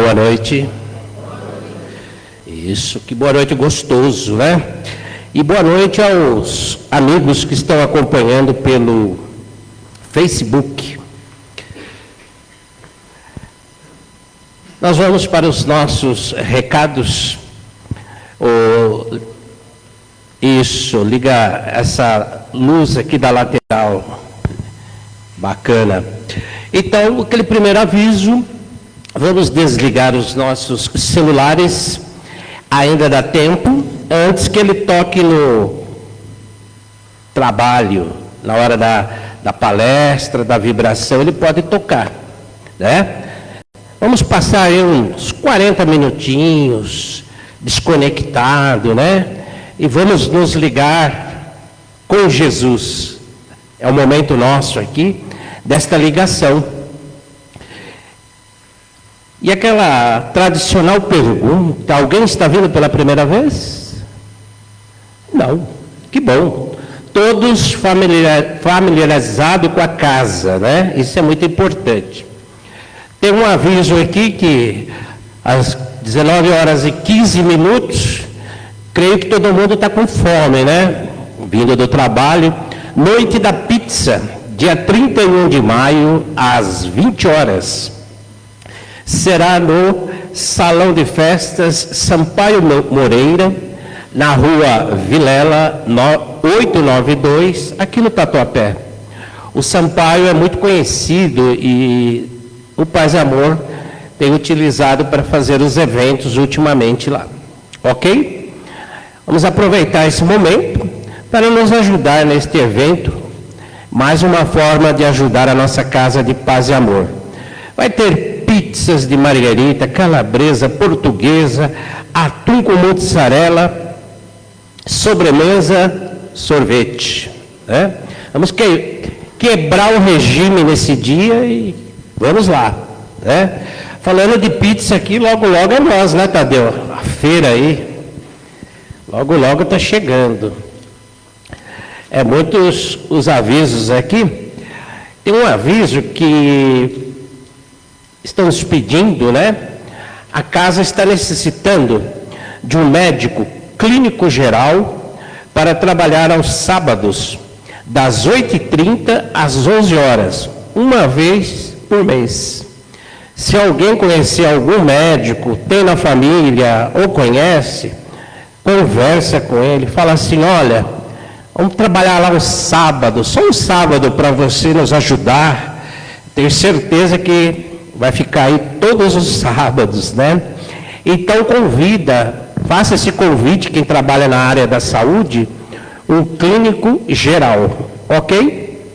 boa noite. Isso, que boa noite gostoso, né? E boa noite aos amigos que estão acompanhando pelo Facebook. Nós vamos para os nossos recados. Isso, liga essa luz aqui da lateral. Bacana. Então, aquele primeiro aviso, vamos desligar os nossos celulares, ainda dá tempo, antes que ele toque no trabalho, na hora da palestra, da vibração, ele pode tocar, né? Vamos passar aí uns 40 minutinhos, desconectado, né? E vamos nos ligar com Jesus. É o momento nosso aqui, desta ligação. E aquela tradicional pergunta, alguém está vindo pela primeira vez? Não, que bom. Todos familiarizados com a casa, né? Isso é muito importante. Tem um aviso aqui que às 19h15, creio que todo mundo está com fome, né? Vindo do trabalho. Noite da pizza, dia 31 de maio, às 20 horas. Será no Salão de Festas Sampaio Moreira, na rua Vilela 892, aqui no Tatuapé. O Sampaio é muito conhecido e o Paz e Amor tem utilizado para fazer os eventos ultimamente lá. Ok? Vamos aproveitar esse momento para nos ajudar neste evento, mais uma forma de ajudar a nossa casa de paz e amor. Vai ter pizzas de margarita, calabresa, portuguesa, atum com mozzarella, sobremesa, sorvete. Né? Vamos quebrar o regime nesse dia e vamos lá. Né? Falando de pizza aqui, logo logo é nós, né, Tadeu? A feira aí, logo logo está chegando. É muitos os avisos aqui. Tem um aviso que estão nos pedindo, né? A casa está necessitando de um médico clínico geral para trabalhar aos sábados, das 8h30 às 11 horas, uma vez por mês. Se alguém conhecer algum médico, tem na família ou conhece, conversa com ele, fala assim, olha, vamos trabalhar lá um sábado, só um sábado para você nos ajudar. Tenho certeza que vai ficar aí todos os sábados, né? Então faça esse convite, quem trabalha na área da saúde, um clínico geral, ok?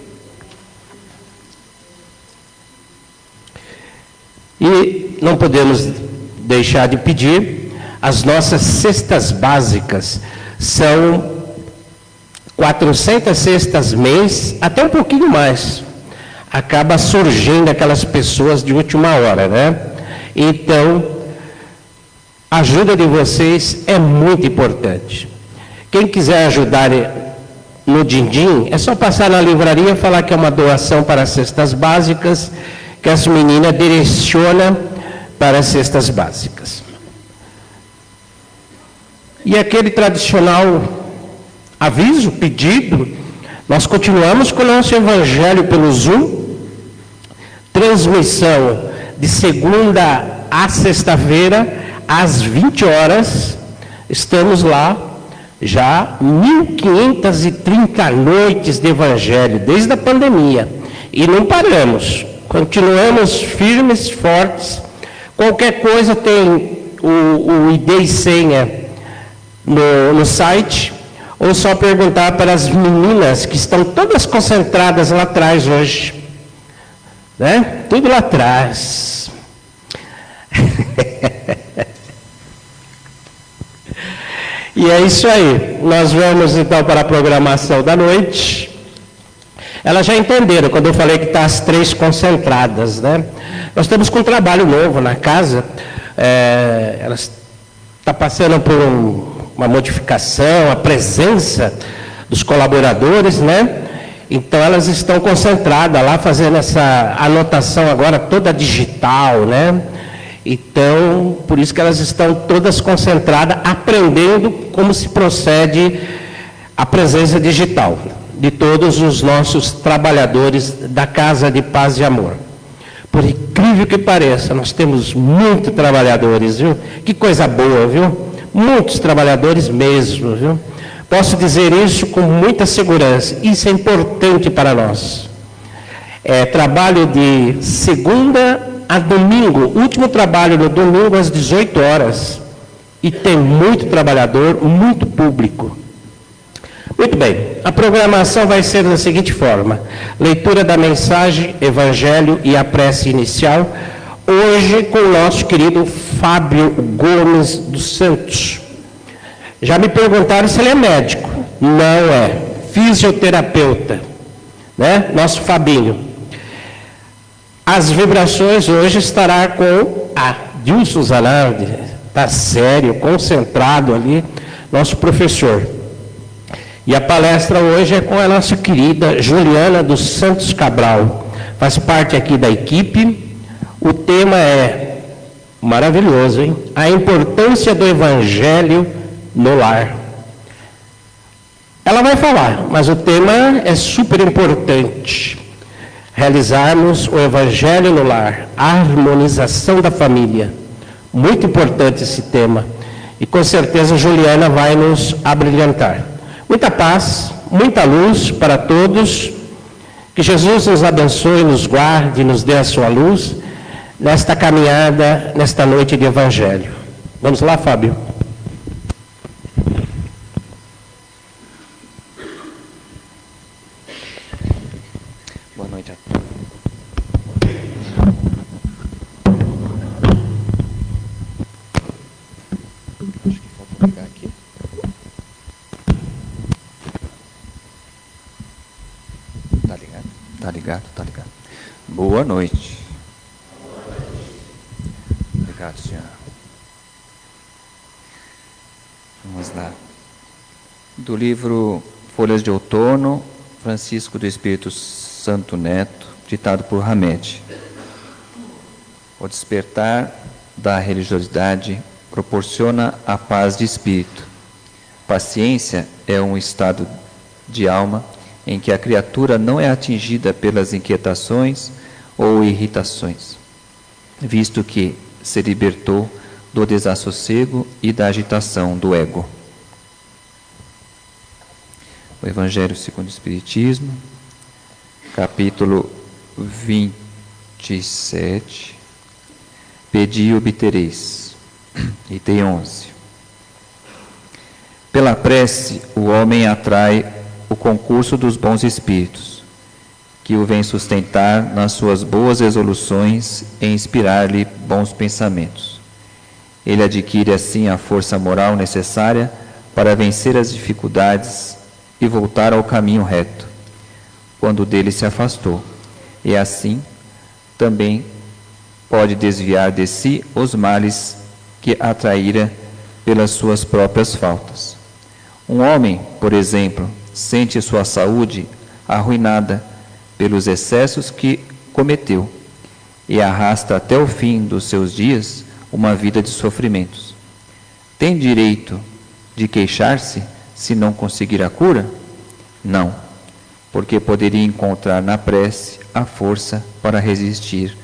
E não podemos deixar de pedir, as nossas cestas básicas são 400 cestas mês, até um pouquinho mais. Acaba surgindo aquelas pessoas de última hora, né? Então, a ajuda de vocês é muito importante. Quem quiser ajudar no din-din, é só passar na livraria e falar que é uma doação para as cestas básicas, que as meninas direcionam para as cestas básicas. E aquele tradicional aviso, pedido, nós continuamos com o nosso evangelho pelo Zoom, transmissão de segunda a sexta-feira, às 20 horas, estamos lá, já 1530 noites de evangelho, desde a pandemia, e não paramos, continuamos firmes, fortes. Qualquer coisa tem o ID e senha no site, ou só perguntar para as meninas que estão todas concentradas lá atrás hoje, né? Tudo lá atrás. E é isso aí. Nós vamos então para a programação da noite. Elas já entenderam quando eu falei que está as três concentradas, né? Nós estamos com um trabalho novo na casa. Ela está passando por uma modificação, a presença dos colaboradores, né? Então elas estão concentradas lá, fazendo essa anotação agora toda digital, né? Então, por isso que elas estão todas concentradas, aprendendo como se procede a presença digital de todos os nossos trabalhadores da Casa de Paz e Amor. Por incrível que pareça, nós temos muitos trabalhadores, viu? Que coisa boa, viu? Muitos trabalhadores mesmo, viu? Posso dizer isso com muita segurança. Isso é importante para nós. Trabalho de segunda a domingo, último trabalho no domingo às 18 horas. E tem muito trabalhador, muito público. Muito bem, a programação vai ser da seguinte forma: leitura da mensagem, evangelho e a prece inicial, hoje com o nosso querido Fábio Gomes dos Santos. Já me perguntaram se ele é médico. Não é, fisioterapeuta, né? Nosso Fabinho. As vibrações hoje estará com a Dilson Zanardi, está sério, concentrado ali, nosso professor. E a palestra hoje é com a nossa querida Juliana dos Santos Cabral, faz parte aqui da equipe. O tema é maravilhoso, hein? A importância do Evangelho no lar. Ela vai falar, mas o tema é super importante. Realizarmos o Evangelho no lar, a harmonização da família. Muito importante esse tema. E com certeza a Juliana vai nos abrilhantar. Muita paz, muita luz para todos. Que Jesus nos abençoe, nos guarde, nos dê a sua luz nesta caminhada, nesta noite de Evangelho. Vamos lá, Fábio. Boa noite a todos. Acho que falta pegar aqui. Tá ligado? Tá ligado, tá ligado. Boa noite. Obrigado, senhor. Vamos lá. Do livro Folhas de Outono, Francisco do Espírito Santo Neto, ditado por Hamed. O despertar da religiosidade proporciona a paz de espírito. Paciência é um estado de alma em que a criatura não é atingida pelas inquietações ou irritações, visto que se libertou do desassossego e da agitação do ego. O Evangelho segundo o Espiritismo, capítulo 27, Pedi e obtereis, item 11. Pela prece, o homem atrai o concurso dos bons espíritos, que o vem sustentar nas suas boas resoluções e inspirar-lhe bons pensamentos. Ele adquire assim a força moral necessária para vencer as dificuldades e voltar ao caminho reto, quando dele se afastou, e assim também pode desviar de si os males que atraíra pelas suas próprias faltas. Um homem, por exemplo, sente sua saúde arruinada pelos excessos que cometeu e arrasta até o fim dos seus dias uma vida de sofrimentos. Tem direito de queixar-se se não conseguir a cura? Não, porque poderia encontrar na prece a força para resistir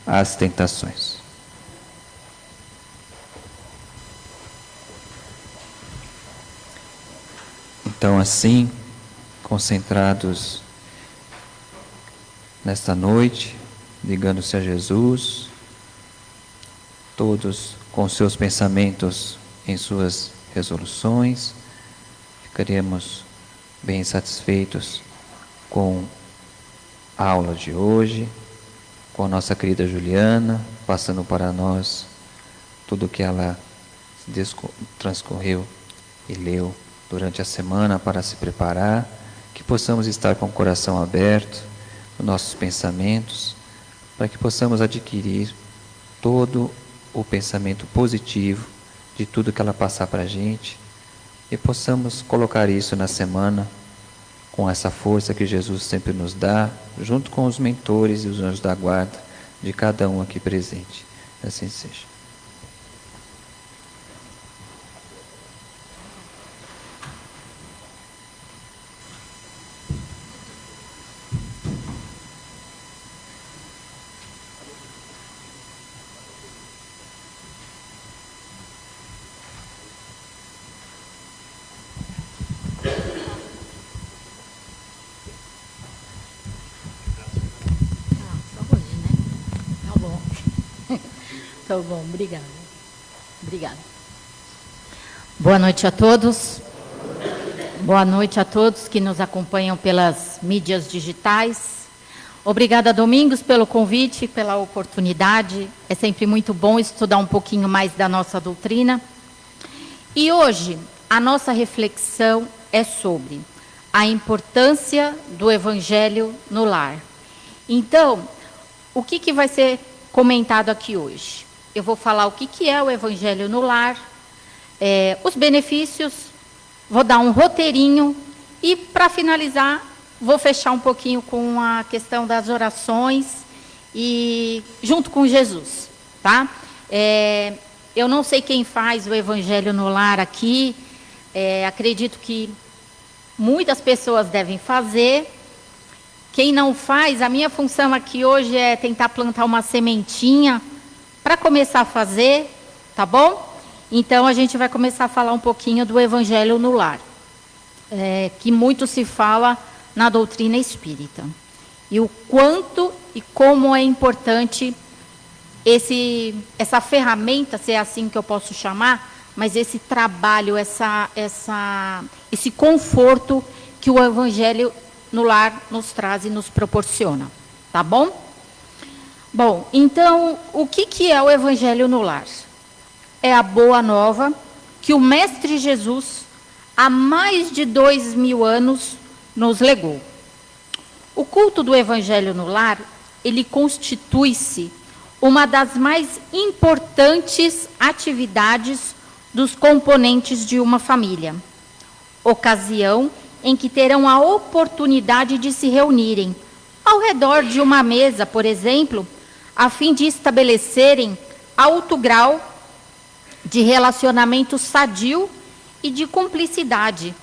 às tentações. Então, assim, concentrados nesta noite, ligando-se a Jesus, todos com seus pensamentos em suas resoluções, ficaríamos bem satisfeitos com a aula de hoje, com a nossa querida Juliana, passando para nós tudo o que ela transcorreu e leu durante a semana para se preparar, que possamos estar com o coração aberto, os nossos pensamentos, para que possamos adquirir todo o pensamento positivo de tudo que ela passar para a gente e possamos colocar isso na semana com essa força que Jesus sempre nos dá, junto com os mentores e os anjos da guarda de cada um aqui presente. Assim seja. Tá bom, obrigada. Obrigada. Boa noite a todos. Boa noite a todos que nos acompanham pelas mídias digitais. Obrigada, Domingos, pelo convite, pela oportunidade. É sempre muito bom estudar um pouquinho mais da nossa doutrina. E hoje, a nossa reflexão é sobre a importância do Evangelho no lar. Então, o que vai ser comentado aqui hoje? Eu vou falar o que é o Evangelho no lar, os benefícios, vou dar um roteirinho e, para finalizar, vou fechar um pouquinho com a questão das orações e junto com Jesus, tá? Eu não sei quem faz o Evangelho no lar aqui, acredito que muitas pessoas devem fazer. Quem não faz, a minha função aqui hoje é tentar plantar uma sementinha para começar a fazer, tá bom? Então, a gente vai começar a falar um pouquinho do Evangelho no lar, que muito se fala na doutrina espírita. E o quanto e como é importante essa ferramenta, se é assim que eu posso chamar, mas esse trabalho, esse conforto que o Evangelho no lar nos traz e nos proporciona, tá bom? Bom, então, o que é o Evangelho no lar? É a boa nova que o Mestre Jesus, há mais de 2000 anos, nos legou. O culto do Evangelho no lar, ele constitui-se uma das mais importantes atividades dos componentes de uma família. Ocasião em que terão a oportunidade de se reunirem ao redor de uma mesa, por exemplo, a fim de estabelecerem alto grau de relacionamento sadio e de cumplicidade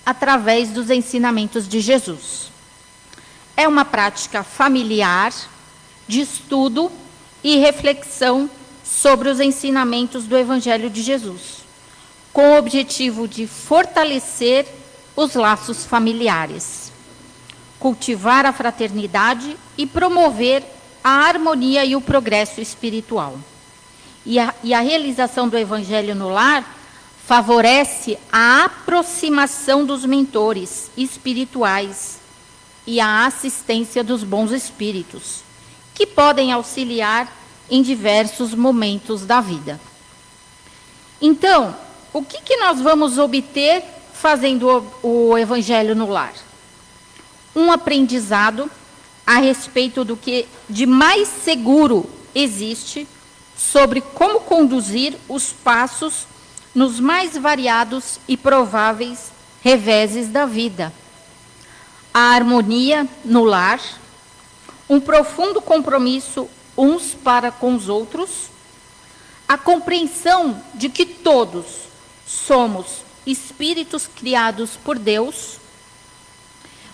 através dos ensinamentos de Jesus. É uma prática familiar de estudo e reflexão sobre os ensinamentos do Evangelho de Jesus, com o objetivo de fortalecer os laços familiares, cultivar a fraternidade e promover a harmonia e o progresso espiritual. E a realização do Evangelho no lar favorece a aproximação dos mentores espirituais e a assistência dos bons espíritos, que podem auxiliar em diversos momentos da vida. Então, o que nós vamos obter fazendo o Evangelho no lar? Um aprendizado a respeito do que de mais seguro existe sobre como conduzir os passos nos mais variados e prováveis reveses da vida. A harmonia no lar, um profundo compromisso uns para com os outros, a compreensão de que todos somos espíritos criados por Deus,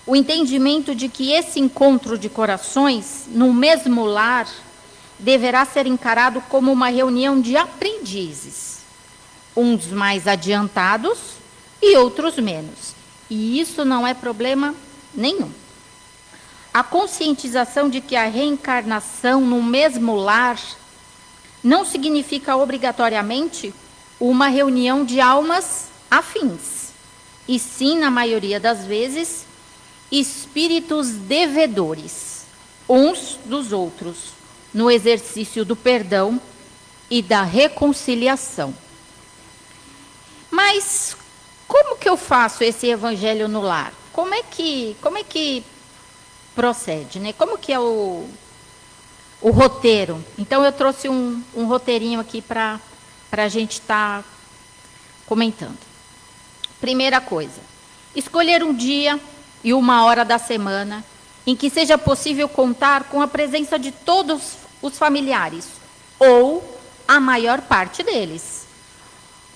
o entendimento de que esse encontro de corações no mesmo lar deverá ser encarado como uma reunião de aprendizes, uns mais adiantados e outros menos. E isso não é problema nenhum. A conscientização de que a reencarnação no mesmo lar não significa obrigatoriamente uma reunião de almas afins, e sim, na maioria das vezes, espíritos devedores, uns dos outros, no exercício do perdão e da reconciliação. Mas como que eu faço esse Evangelho no lar? Como é que procede, né? Como que é o roteiro? Então, eu trouxe um roteirinho aqui para a gente estar comentando. Primeira coisa, escolher um dia e uma hora da semana em que seja possível contar com a presença de todos os familiares ou a maior parte deles.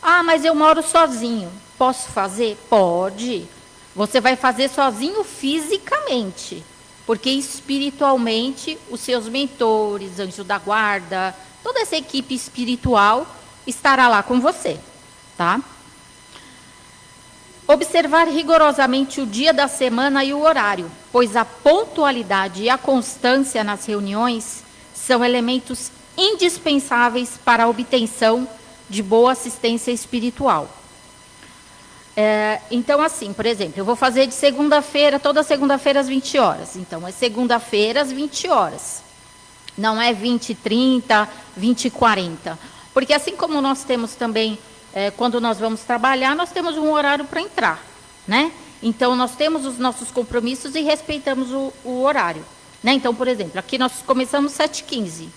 Ah, mas eu moro sozinho. Posso fazer? Pode. Você vai fazer sozinho fisicamente, porque espiritualmente os seus mentores, anjo da guarda, toda essa equipe espiritual estará lá com você, tá? Observar rigorosamente o dia da semana e o horário, pois a pontualidade e a constância nas reuniões são elementos indispensáveis para a obtenção de boa assistência espiritual. Então, assim, por exemplo, eu vou fazer de segunda-feira, toda segunda-feira às 20 horas. Então, é segunda-feira às 20 horas. Não é 20h30, 20h40. Porque assim como nós temos também, quando nós vamos trabalhar, nós temos um horário para entrar, né? Então, nós temos os nossos compromissos e respeitamos o horário, né? Então, por exemplo, aqui nós começamos 7h15.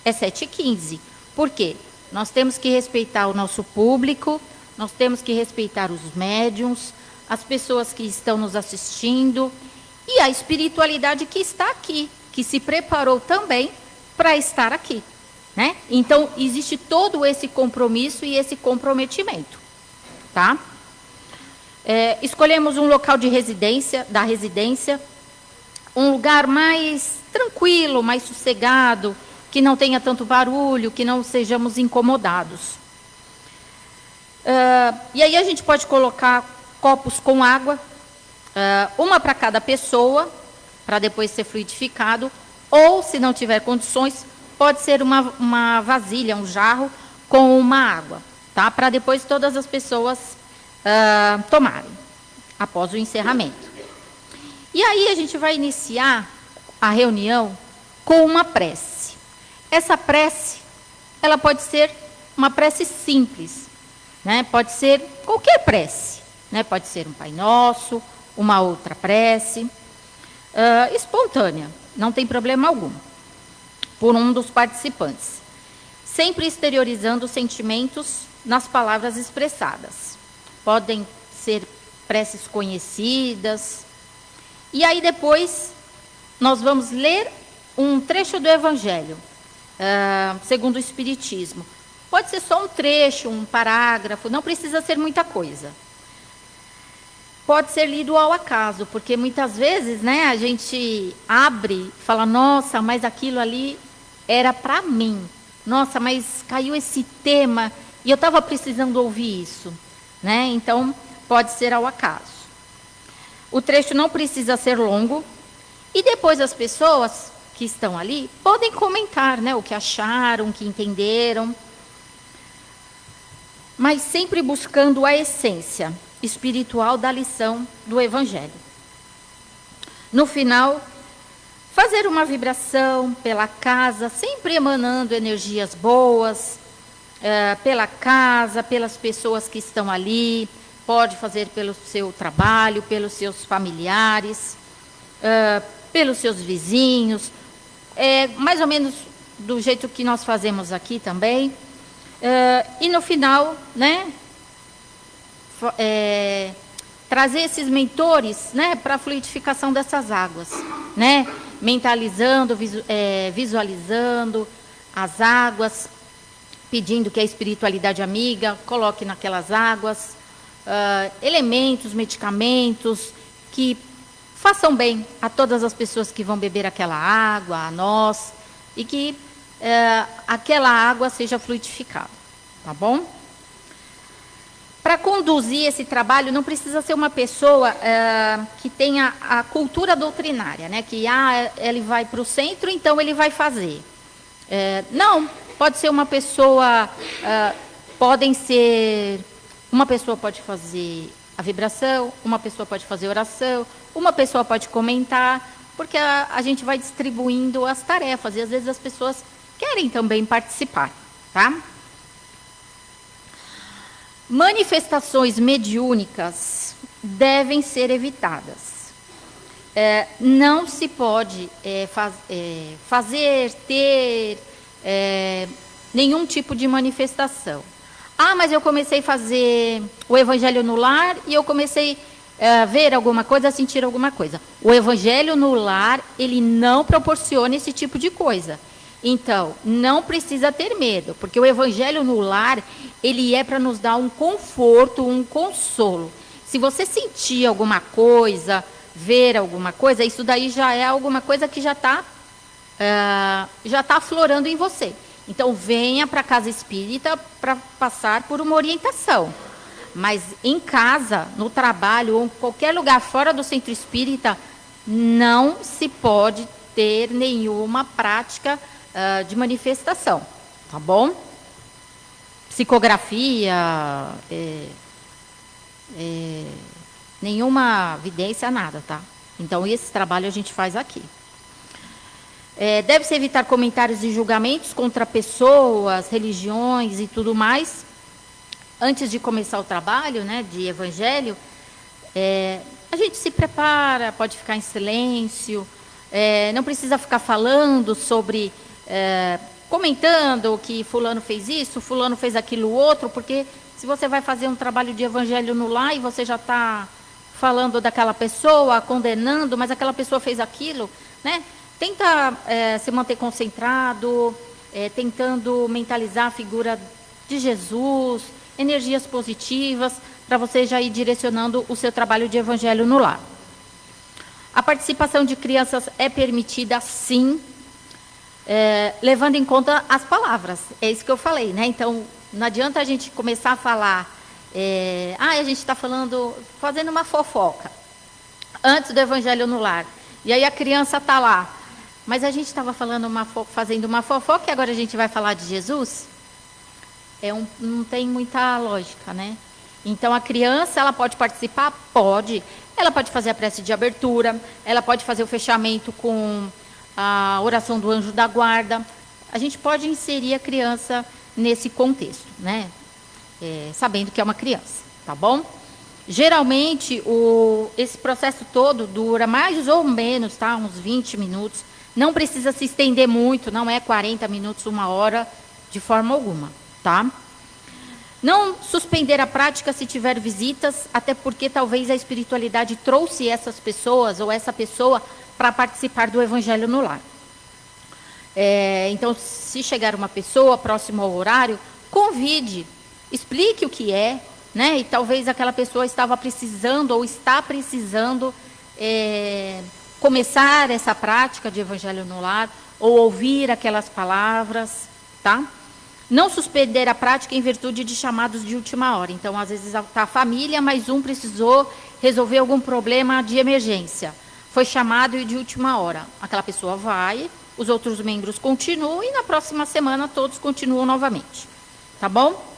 É 7h15. Por quê? Nós temos que respeitar o nosso público, nós temos que respeitar os médiuns, as pessoas que estão nos assistindo e a espiritualidade que está aqui, que se preparou também para estar aqui, né? Então, existe todo esse compromisso e esse comprometimento, tá? Escolhemos um local de residência, um lugar mais tranquilo, mais sossegado, que não tenha tanto barulho, que não sejamos incomodados. E aí a gente pode colocar copos com água, uma para cada pessoa, para depois ser fluidificado, ou, se não tiver condições, pode ser uma vasilha, um jarro com uma água, tá? Para depois todas as pessoas tomarem, após o encerramento. E aí a gente vai iniciar a reunião com uma prece. Essa prece, ela pode ser uma prece simples, né? Pode ser qualquer prece, né? Pode ser um Pai Nosso, uma outra prece, espontânea, não tem problema algum, por um dos participantes, sempre exteriorizando os sentimentos nas palavras expressadas. Podem ser preces conhecidas. E aí depois nós vamos ler um trecho do Evangelho, segundo o Espiritismo. Pode ser só um trecho, um parágrafo, não precisa ser muita coisa. Pode ser lido ao acaso, porque muitas vezes, né, a gente abre e fala, nossa, mas aquilo ali era para mim. Nossa, mas caiu esse tema e eu estava precisando ouvir isso, né? Então, pode ser ao acaso. O trecho não precisa ser longo e depois as pessoas que estão ali podem comentar, né, o que acharam, o que entenderam, mas sempre buscando a essência espiritual da lição do Evangelho. No final, fazer uma vibração pela casa, sempre emanando energias boas, pela casa, pelas pessoas que estão ali, pode fazer pelo seu trabalho, pelos seus familiares, pelos seus vizinhos, mais ou menos do jeito que nós fazemos aqui também. E no final, né, trazer esses mentores, né, para a fluidificação dessas águas, né, mentalizando, visualizando as águas, pedindo que a espiritualidade amiga coloque naquelas águas elementos, medicamentos que façam bem a todas as pessoas que vão beber aquela água, a nós, e que aquela água seja fluidificada, tá bom? Para conduzir esse trabalho, não precisa ser uma pessoa que tenha a cultura doutrinária, né? Que ele vai para o centro, então ele vai fazer. Não, pode ser uma pessoa, uma pessoa pode fazer a vibração, uma pessoa pode fazer oração, uma pessoa pode comentar, porque a gente vai distribuindo as tarefas, e às vezes as pessoas querem também participar, tá? Manifestações mediúnicas devem ser evitadas. Não se pode ter nenhum tipo de manifestação. Ah, mas eu comecei a fazer o Evangelho no lar e eu comecei a ver alguma coisa, a sentir alguma coisa. O Evangelho no lar, ele não proporciona esse tipo de coisa. Então, não precisa ter medo, porque o evangelho no lar, ele é para nos dar um conforto, um consolo. Se você sentir alguma coisa, ver alguma coisa, isso daí já é alguma coisa que já está aflorando em você. Então, venha para a casa espírita para passar por uma orientação. Mas em casa, no trabalho ou em qualquer lugar fora do centro espírita, não se pode ter nenhuma prática de manifestação, tá bom? Psicografia, nenhuma vidência, nada, tá? Então, esse trabalho a gente faz aqui. Deve-se evitar comentários e julgamentos contra pessoas, religiões e tudo mais. Antes de começar o trabalho, né, de evangelho, a gente se prepara, pode ficar em silêncio, não precisa ficar falando sobre, comentando que fulano fez isso, fulano fez aquilo outro, porque se você vai fazer um trabalho de evangelho no lar e você já está falando daquela pessoa, condenando, mas aquela pessoa fez aquilo, né? Tenta se manter concentrado, tentando mentalizar a figura de Jesus, energias positivas, para você já ir direcionando o seu trabalho de evangelho no lar. A participação de crianças é permitida, sim, levando em conta as palavras. É isso que eu falei, né? Então, não adianta a gente começar a falar, a gente está fazendo uma fofoca, antes do evangelho no lar. E aí a criança está lá, mas a gente estava fazendo uma fofoca e agora a gente vai falar de Jesus? Não tem muita lógica, né? Então, a criança, ela pode participar? Pode. Ela pode fazer a prece de abertura, ela pode fazer o fechamento com a oração do anjo da guarda. A gente pode inserir a criança nesse contexto, né? Sabendo que é uma criança, tá bom? Geralmente, esse processo todo dura mais ou menos, tá? Uns 20 minutos. Não precisa se estender muito, não é 40 minutos, 1 hora, de forma alguma, tá? Não suspender a prática se tiver visitas, até porque talvez a espiritualidade trouxe essas pessoas ou essa pessoa para participar do evangelho no lar. Então, se chegar uma pessoa próxima ao horário, convide, explique o que é, né? E talvez aquela pessoa estava precisando ou está precisando começar essa prática de evangelho no lar ou ouvir aquelas palavras, tá? Não suspender a prática em virtude de chamados de última hora. Então, às vezes, está a família, mas um precisou resolver algum problema de emergência. Foi chamado e de última hora. Aquela pessoa vai, os outros membros continuam e na próxima semana todos continuam novamente. Tá bom?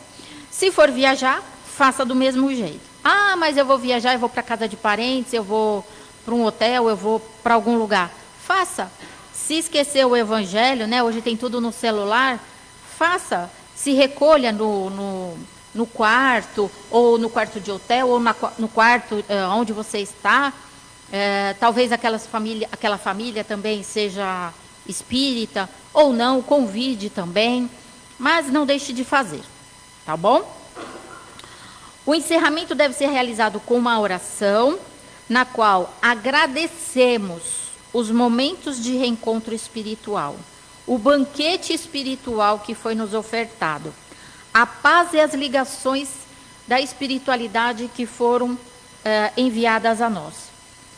Se for viajar, faça do mesmo jeito. Mas eu vou viajar, eu vou para casa de parentes, eu vou para um hotel, eu vou para algum lugar. Faça. Se esquecer o evangelho, né? Hoje tem tudo no celular. Faça, se recolha no quarto, ou no quarto de hotel, ou no quarto onde você está. Talvez aquela família também seja espírita, ou não, convide também, mas não deixe de fazer, tá bom? O encerramento deve ser realizado com uma oração, na qual agradecemos os momentos de reencontro espiritual, o banquete espiritual que foi nos ofertado, a paz e as ligações da espiritualidade que foram enviadas a nós.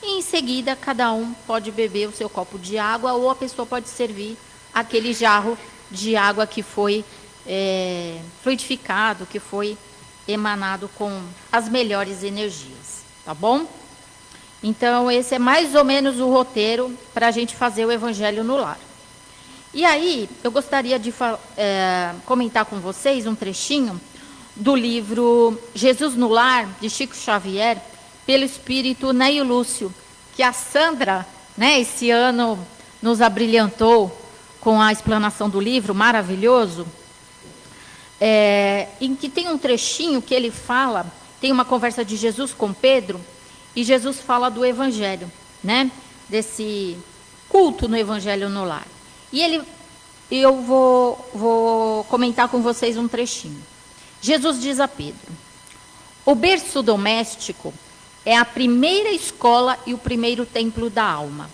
E em seguida, cada um pode beber o seu copo de água ou a pessoa pode servir aquele jarro de água que foi fluidificado, que foi emanado com as melhores energias, tá bom? Então, esse é mais ou menos o roteiro para a gente fazer o evangelho no lar. E aí, eu gostaria de comentar com vocês um trechinho do livro Jesus no Lar, de Chico Xavier, pelo espírito Neio Lúcio, que a Sandra, né, esse ano nos abrilhantou com a explanação do livro, maravilhoso, em que tem um trechinho que ele fala, tem uma conversa de Jesus com Pedro, e Jesus fala do evangelho, né, desse culto no evangelho no lar. E eu vou comentar com vocês um trechinho. Jesus diz a Pedro: o berço doméstico é a primeira escola e o primeiro templo da alma.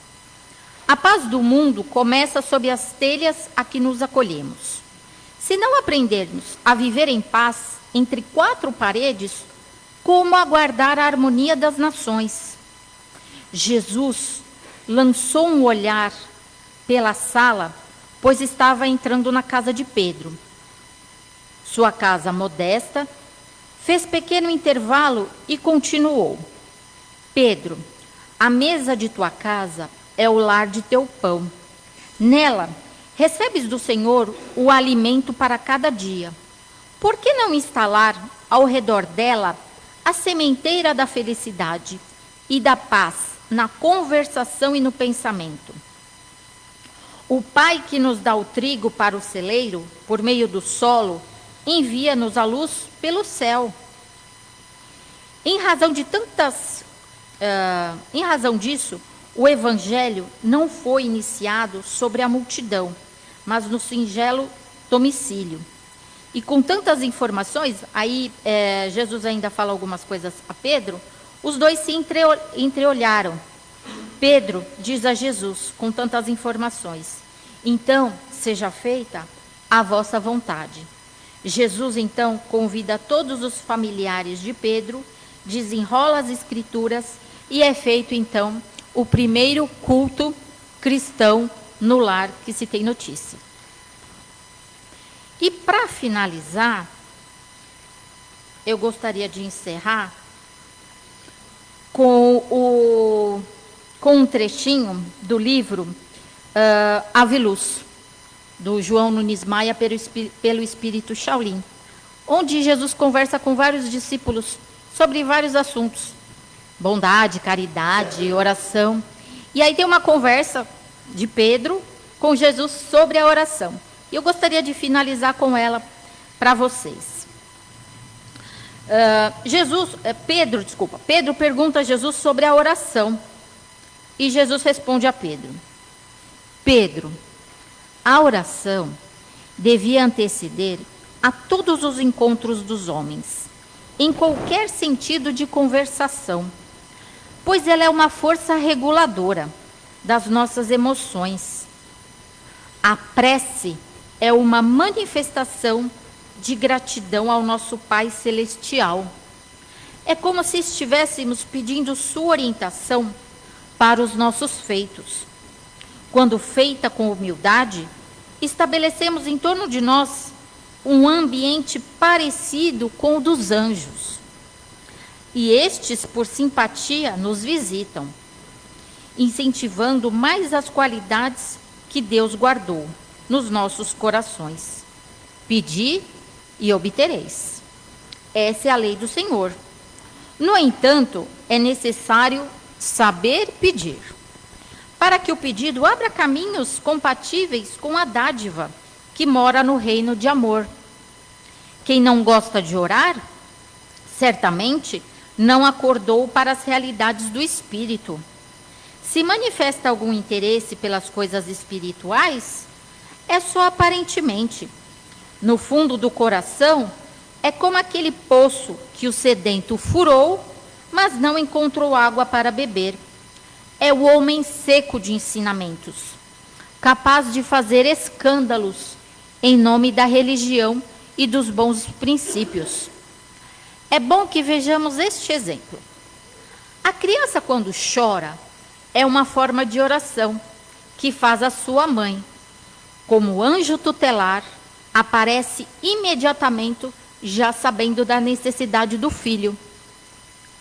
A paz do mundo começa sob as telhas a que nos acolhemos. Se não aprendermos a viver em paz entre quatro paredes, como aguardar a harmonia das nações? Jesus lançou um olhar pela sala, pois estava entrando na casa de Pedro. Sua casa modesta, fez pequeno intervalo e continuou: Pedro, a mesa de tua casa é o lar de teu pão. Nela, recebes do Senhor o alimento para cada dia. Por que não instalar ao redor dela a sementeira da felicidade e da paz na conversação e no pensamento? O Pai que nos dá o trigo para o celeiro, por meio do solo, envia-nos a luz pelo céu. Em razão disso, o Evangelho não foi iniciado sobre a multidão, mas no singelo domicílio. E com tantas informações, aí Jesus ainda fala algumas coisas a Pedro, os dois se entreolharam. Pedro diz a Jesus, com tantas informações: então, seja feita a vossa vontade. Jesus, então, convida todos os familiares de Pedro, desenrola as escrituras e é feito, então, o primeiro culto cristão no lar que se tem notícia. E para finalizar, eu gostaria de encerrar com um trechinho do livro Ave Luz, do João Nunes Maia, pelo Espírito Shaolin, onde Jesus conversa com vários discípulos sobre vários assuntos: bondade, caridade, oração. E aí tem uma conversa de Pedro com Jesus sobre a oração. E eu gostaria de finalizar com ela para vocês. Pedro pergunta a Jesus sobre a oração. E Jesus responde a Pedro: Pedro, a oração devia anteceder a todos os encontros dos homens, em qualquer sentido de conversação, pois ela é uma força reguladora das nossas emoções. A prece é uma manifestação de gratidão ao nosso Pai Celestial. É como se estivéssemos pedindo sua orientação para os nossos feitos. Quando feita com humildade, estabelecemos em torno de nós um ambiente parecido com o dos anjos. E estes, por simpatia, nos visitam, incentivando mais as qualidades que Deus guardou nos nossos corações. Pedi e obtereis. Essa é a lei do Senhor. No entanto, é necessário saber pedir, para que o pedido abra caminhos compatíveis com a dádiva que mora no reino de amor. Quem não gosta de orar, certamente não acordou para as realidades do espírito. Se manifesta algum interesse pelas coisas espirituais, é só aparentemente. No fundo do coração, é como aquele poço que o sedento furou, mas não encontrou água para beber. É o homem seco de ensinamentos, capaz de fazer escândalos em nome da religião e dos bons princípios. É bom que vejamos este exemplo. A criança, quando chora, é uma forma de oração que faz a sua mãe. Como anjo tutelar, aparece imediatamente, já sabendo da necessidade do filho.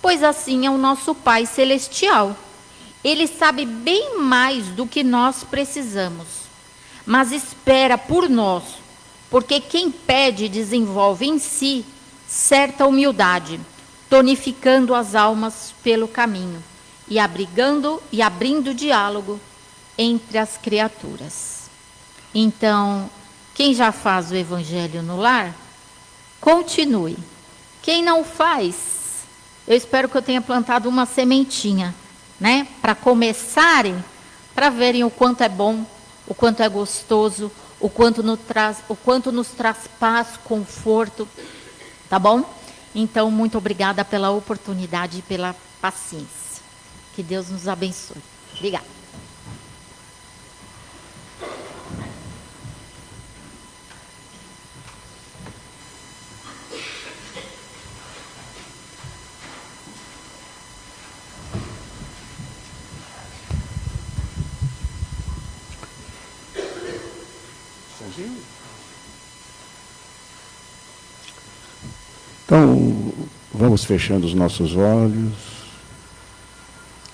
Pois assim é o nosso Pai Celestial. Ele sabe bem mais do que nós precisamos, mas espera por nós, porque quem pede desenvolve em si certa humildade, tonificando as almas pelo caminho e abrindo diálogo entre as criaturas. Então, quem já faz o Evangelho no lar, continue. Quem não faz, eu espero que eu tenha plantado uma sementinha, né? Para começarem, para verem o quanto é bom, o quanto é gostoso, o quanto nos traz paz, conforto, tá bom? Então, muito obrigada pela oportunidade e pela paciência. Que Deus nos abençoe. Obrigada. Então, vamos fechando os nossos olhos.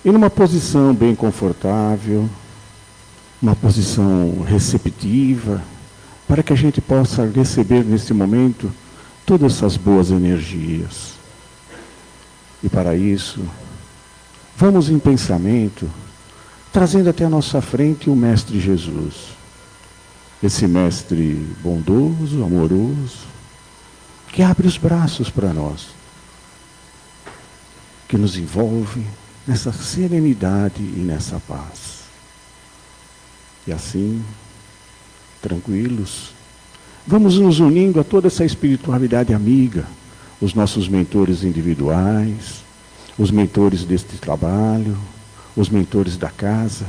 E numa posição bem confortável, uma posição receptiva, para que a gente possa receber nesse momento todas essas boas energias. E para isso, vamos em pensamento, trazendo até a nossa frente o Mestre Jesus. Esse Mestre bondoso, amoroso, que abre os braços para nós, que nos envolve nessa serenidade e nessa paz. E assim, tranquilos, vamos nos unindo a toda essa espiritualidade amiga, os nossos mentores individuais, os mentores deste trabalho, os mentores da casa,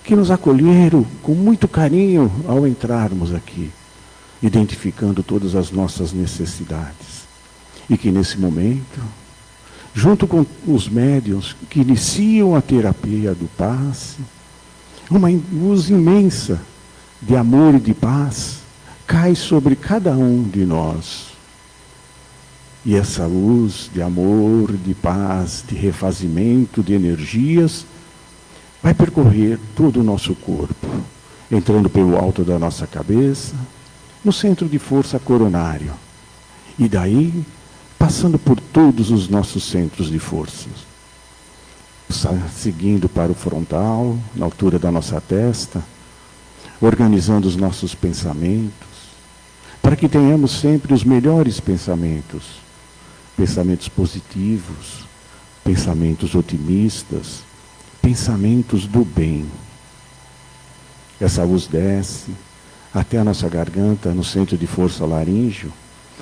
que nos acolheram com muito carinho ao entrarmos aqui, identificando todas as nossas necessidades. E que nesse momento, junto com os médiuns que iniciam a terapia do passe, uma luz imensa de amor e de paz cai sobre cada um de nós. E essa luz de amor, de paz, de refazimento, de energias, vai percorrer todo o nosso corpo, entrando pelo alto da nossa cabeça, no centro de força coronário. E daí, passando por todos os nossos centros de forças. Seguindo para o frontal, na altura da nossa testa, organizando os nossos pensamentos, para que tenhamos sempre os melhores pensamentos. Pensamentos positivos, pensamentos otimistas, pensamentos do bem. Essa luz desce até a nossa garganta, no centro de força laríngeo,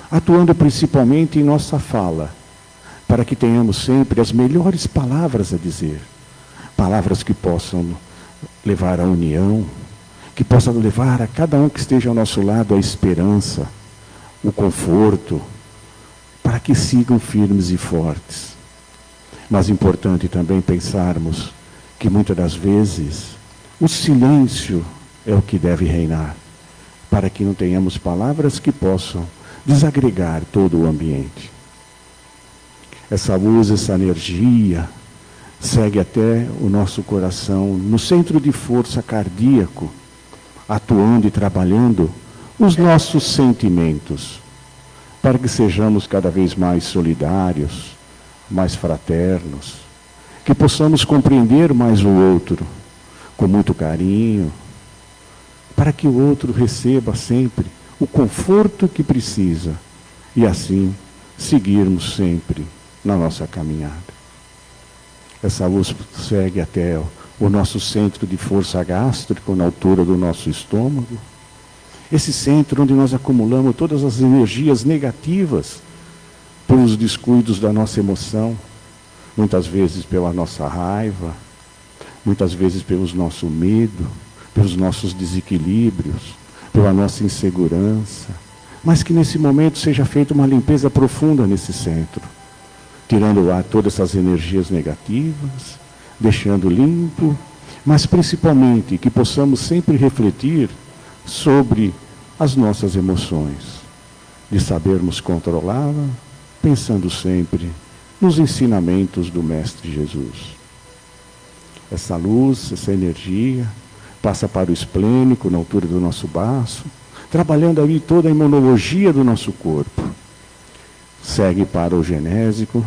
atuando principalmente em nossa fala, para que tenhamos sempre as melhores palavras a dizer. Palavras que possam levar à união, que possam levar a cada um que esteja ao nosso lado a esperança, o conforto, para que sigam firmes e fortes. Mas é importante também pensarmos que muitas das vezes o silêncio é o que deve reinar, para que não tenhamos palavras que possam desagregar todo o ambiente. Essa luz, essa energia, segue até o nosso coração, no centro de força cardíaco, atuando e trabalhando os nossos sentimentos, para que sejamos cada vez mais solidários, mais fraternos, que possamos compreender mais o outro, com muito carinho, para que o outro receba sempre o conforto que precisa, e assim seguirmos sempre na nossa caminhada. Essa luz segue até o nosso centro de força gástrico, na altura do nosso estômago. Esse centro onde nós acumulamos todas as energias negativas pelos descuidos da nossa emoção, muitas vezes pela nossa raiva, muitas vezes pelo nosso medo, pelos nossos desequilíbrios, pela nossa insegurança, mas que nesse momento seja feita uma limpeza profunda nesse centro, tirando lá todas essas energias negativas, deixando limpo, mas principalmente que possamos sempre refletir sobre as nossas emoções, de sabermos controlá-la, pensando sempre nos ensinamentos do Mestre Jesus. Essa luz, essa energia, passa para o esplênico, na altura do nosso baço, trabalhando ali toda a imunologia do nosso corpo. Segue para o genésico,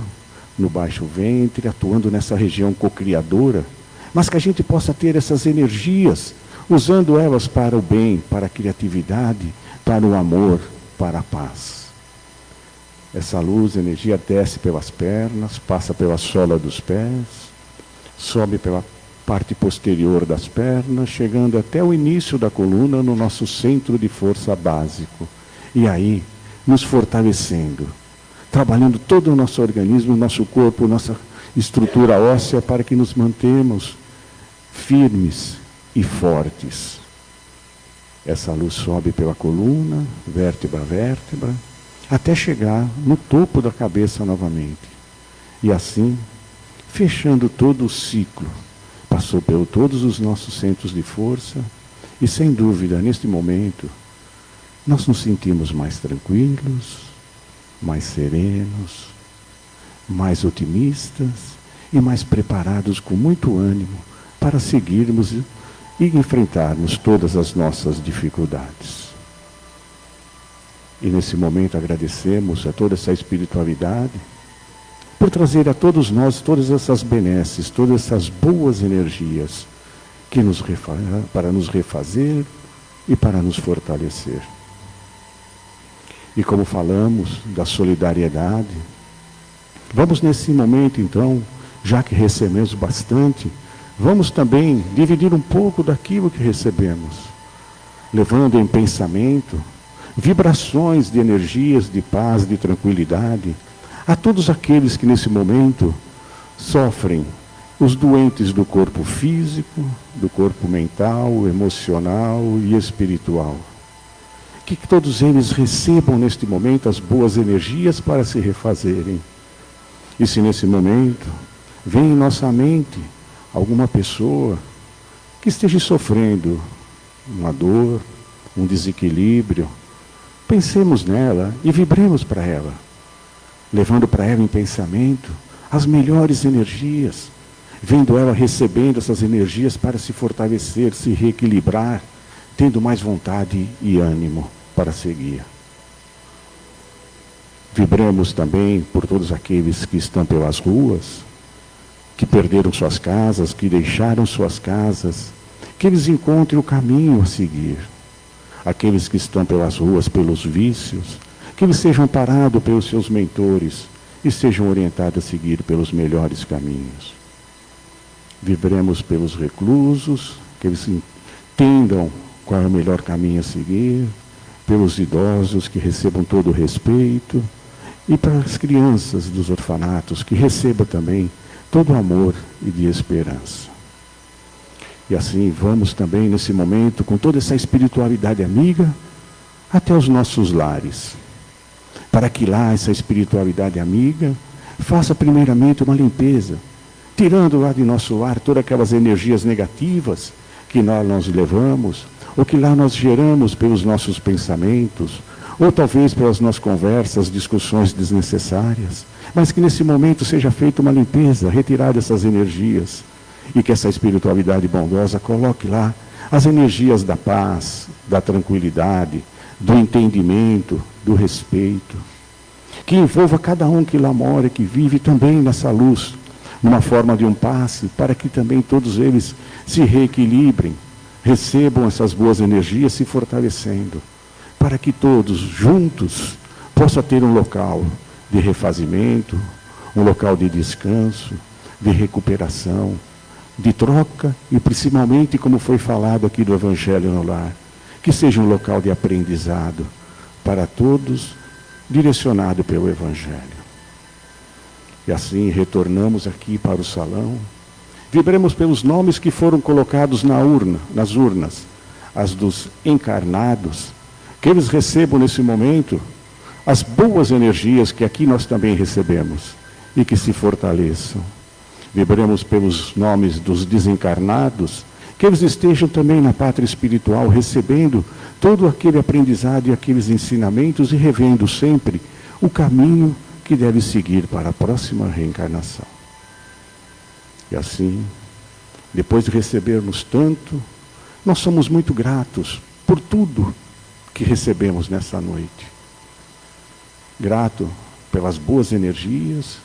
no baixo ventre, atuando nessa região cocriadora, mas que a gente possa ter essas energias, usando elas para o bem, para a criatividade, para o amor, para a paz. Essa luz, energia, desce pelas pernas, passa pela sola dos pés, sobe pela parte posterior das pernas, chegando até o início da coluna, no nosso centro de força básico. E aí, nos fortalecendo, trabalhando todo o nosso organismo, nosso corpo, nossa estrutura óssea, para que nos mantemos firmes e fortes. Essa luz sobe pela coluna, vértebra a vértebra, até chegar no topo da cabeça novamente. E assim, fechando todo o ciclo, passou por todos os nossos centros de força, e sem dúvida, neste momento, nós nos sentimos mais tranquilos, mais serenos, mais otimistas e mais preparados com muito ânimo para seguirmos e enfrentarmos todas as nossas dificuldades. E nesse momento agradecemos a toda essa espiritualidade por trazer a todos nós todas essas benesses, todas essas boas energias que para nos refazer e para nos fortalecer. E como falamos da solidariedade, vamos nesse momento então, já que recebemos bastante, vamos também dividir um pouco daquilo que recebemos, levando em pensamento vibrações de energias de paz, de tranquilidade, a todos aqueles que nesse momento sofrem, os doentes do corpo físico, do corpo mental, emocional e espiritual. Que todos eles recebam neste momento as boas energias para se refazerem. E se nesse momento vem em nossa mente alguma pessoa que esteja sofrendo uma dor, um desequilíbrio, pensemos nela e vibremos para ela, levando para ela em pensamento as melhores energias, vendo ela recebendo essas energias para se fortalecer, se reequilibrar, tendo mais vontade e ânimo para seguir. Vibramos também por todos aqueles que estão pelas ruas, que perderam suas casas, que deixaram suas casas, que eles encontrem o caminho a seguir. Aqueles que estão pelas ruas, pelos vícios, que eles sejam parados pelos seus mentores e sejam orientados a seguir pelos melhores caminhos. Vibremos pelos reclusos, que eles entendam qual é o melhor caminho a seguir, pelos idosos que recebam todo o respeito, e para as crianças dos orfanatos que recebam também todo o amor e de esperança. E assim vamos também nesse momento, com toda essa espiritualidade amiga, até os nossos lares, para que lá essa espiritualidade amiga faça primeiramente uma limpeza, tirando lá de nosso lar todas aquelas energias negativas que nós levamos, ou que lá nós geramos pelos nossos pensamentos, ou talvez pelas nossas conversas, discussões desnecessárias, mas que nesse momento seja feita uma limpeza, retirada essas energias, e que essa espiritualidade bondosa coloque lá as energias da paz, da tranquilidade, do entendimento, do respeito, que envolva cada um que lá mora, que vive também nessa luz, numa forma de um passe, para que também todos eles se reequilibrem, recebam essas boas energias se fortalecendo, para que todos juntos possam ter um local de refazimento, um local de descanso, de recuperação, de troca e principalmente, como foi falado aqui do Evangelho no Lar, que seja um local de aprendizado para todos, direcionado pelo Evangelho. E assim retornamos aqui para o salão, vibremos pelos nomes que foram colocados nas urnas, as dos encarnados, que eles recebam nesse momento as boas energias que aqui nós também recebemos e que se fortaleçam. Vibremos pelos nomes dos desencarnados, que eles estejam também na pátria espiritual, recebendo todo aquele aprendizado e aqueles ensinamentos e revendo sempre o caminho que deve seguir para a próxima reencarnação. E assim, depois de recebermos tanto, nós somos muito gratos por tudo que recebemos nessa noite. Grato pelas boas energias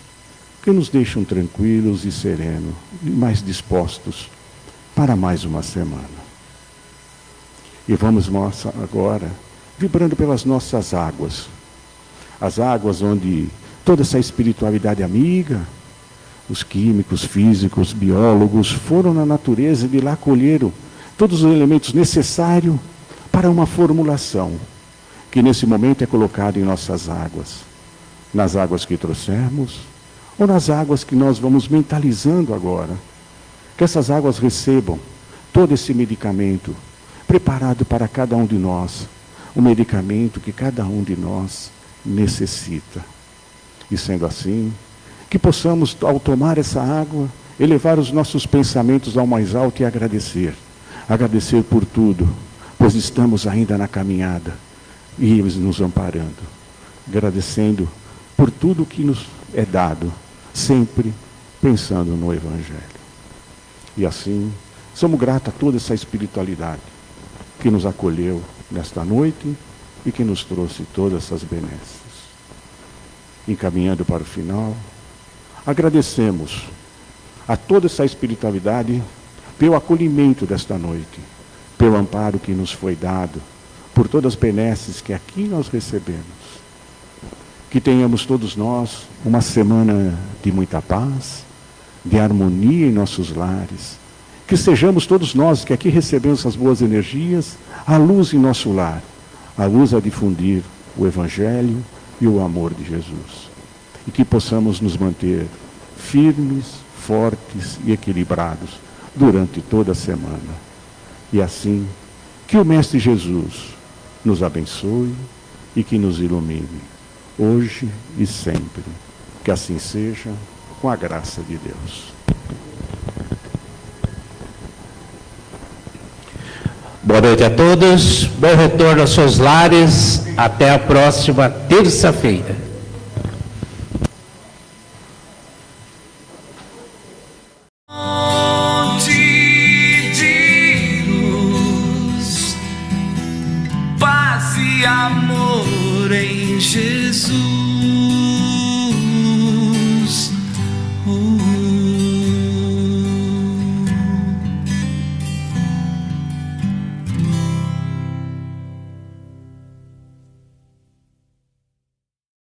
que nos deixam tranquilos e serenos e mais dispostos para mais uma semana. E vamos agora vibrando pelas nossas águas. As águas onde toda essa espiritualidade amiga, os químicos, físicos, biólogos, foram na natureza e de lá colheram todos os elementos necessários para uma formulação, que nesse momento é colocada em nossas águas. Nas águas que trouxermos, ou nas águas que nós vamos mentalizando agora. Que essas águas recebam todo esse medicamento preparado para cada um de nós, o medicamento que cada um de nós necessita. E sendo assim, que possamos, ao tomar essa água, elevar os nossos pensamentos ao mais alto e agradecer. Agradecer por tudo, pois estamos ainda na caminhada e eles nos amparando. Agradecendo por tudo que nos é dado, sempre pensando no Evangelho. E assim, somos gratos a toda essa espiritualidade que nos acolheu nesta noite e que nos trouxe todas essas benesses. Encaminhando para o final, agradecemos a toda essa espiritualidade pelo acolhimento desta noite, pelo amparo que nos foi dado, por todas as benesses que aqui nós recebemos. Que tenhamos todos nós uma semana de muita paz, de harmonia em nossos lares. Que sejamos todos nós que aqui recebemos essas boas energias, a luz em nosso lar, a luz a difundir o Evangelho e o amor de Jesus. E que possamos nos manter firmes, fortes e equilibrados durante toda a semana. E assim, que o Mestre Jesus nos abençoe e que nos ilumine, hoje e sempre. Que assim seja, com a graça de Deus. Boa noite a todos, bom retorno aos seus lares, até a próxima terça-feira.